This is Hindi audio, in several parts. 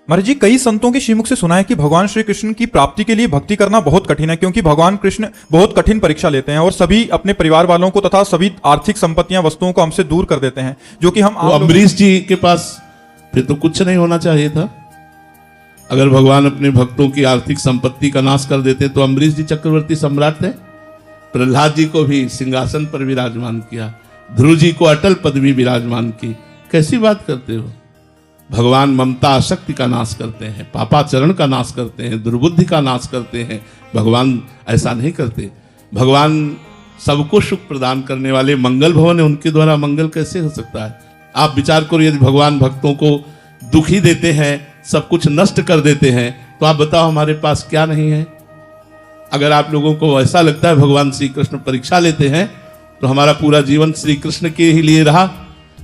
महाराज जी, कई संतों के श्रीमुख से सुना है कि भगवान श्री कृष्ण की प्राप्ति के लिए भक्ति करना बहुत कठिन है, क्योंकि भगवान कृष्ण बहुत कठिन परीक्षा लेते हैं और सभी अपने परिवार वालों को तथा सभी आर्थिक संपत्तियां वस्तुओं को हमसे दूर कर देते हैं, जो कि हम अम्बरीश जी के पास फिर तो कुछ नहीं होना चाहिए था। अगर भगवान अपने भक्तों की आर्थिक संपत्ति का नाश कर देते तो अम्बरीश जी चक्रवर्ती सम्राट थे। प्रहलाद जी को भी सिंहासन पर विराजमान किया, ध्रुव जी को अटल पदवी विराजमान की। कैसी बात करते हो? भगवान ममता आसक्ति का नाश करते हैं, पापाचरण का नाश करते हैं, दुर्बुद्धि का नाश करते हैं। भगवान ऐसा नहीं करते। भगवान सबको सुख प्रदान करने वाले मंगल भवन है, उनके द्वारा मंगल कैसे हो सकता है? आप विचार करो, यदि भगवान भक्तों को दुखी देते हैं, सब कुछ नष्ट कर देते हैं, तो आप बताओ हमारे पास क्या नहीं है? अगर आप लोगों को ऐसा लगता है भगवान श्री कृष्ण परीक्षा लेते हैं, तो हमारा पूरा जीवन श्री कृष्ण के ही लिए रहा।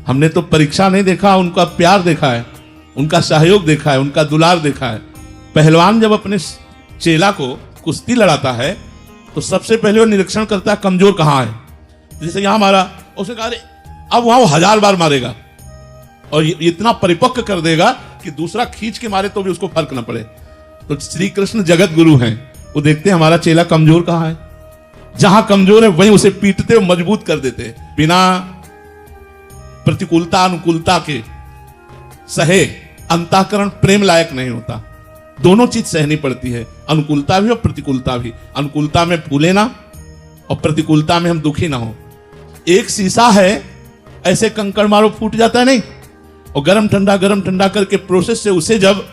हमने तो परीक्षा नहीं देखा, उनका प्यार देखा है, उनका सहयोग देखा है, उनका दुलार देखा है। पहलवान जब अपने चेला को कुश्ती लड़ाता है तो सबसे पहले वो निरीक्षण करता है कमजोर कहाँ है। जैसे यहां मारा, उसे कहा अब वहां वो 1000 बार मारेगा और इतना परिपक्व कर देगा कि दूसरा खींच के मारे तो भी उसको फर्क न पड़े। तो श्री कृष्ण जगत गुरु हैं, वो देखते हैं हमारा चेला कमजोर कहाँ है, जहां कमजोर है वहीं उसे पीटते और मजबूत कर देते। बिना प्रतिकूलता अनुकूलता के सहे अंतःकरण प्रेम लायक नहीं होता। दोनों चीज सहनी पड़ती है, अनुकूलता भी और प्रतिकूलता भी। अनुकूलता में फूले ना और प्रतिकूलता में हम दुखी ना हो। एक शीशा है, ऐसे कंकड़ मारो फूट जाता है नहीं, और गरम ठंडा करके प्रोसेस से उसे जब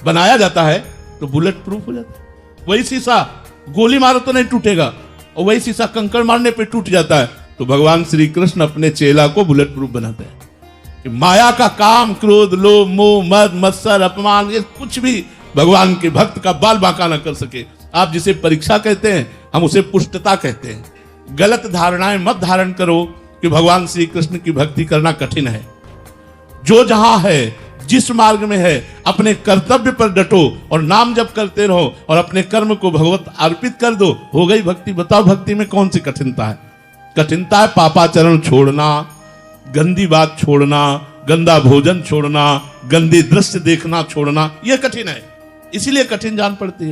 बनाया जाता है तो बुलेट प्रूफ हो जाता है। वही शीशा गोली मारो तो नहीं टूटेगा, और वही शीशा कंकड़ मारने पे टूट जाता है। तो भगवान श्री कृष्ण अपने चेला को बुलेट प्रूफ बनाते हैं कि माया का काम, क्रोध, लोभ, मोह, मद, मत्सर, अपमान, ये कुछ भी भगवान के भक्त का बाल बांका न कर सके। आप जिसे परीक्षा कहते हैं, हम उसे पुष्टता कहते हैं। गलत धारणाएं मत धारण करो कि भगवान श्री कृष्ण की भक्ति करना कठिन है। जो जहां है, जिस मार्ग में है, अपने कर्तव्य पर डटो और नाम जप करते रहो और अपने कर्म को भगवत अर्पित कर दो, हो गई भक्ति। बताओ भक्ति में कौन सी कठिनता है? कठिनता है पापाचरण छोड़ना, गंदी बात छोड़ना, गंदा भोजन छोड़ना, गंदी दृश्य देखना छोड़ना, यह कठिन है। इसीलिए कठिन जान पड़ती है।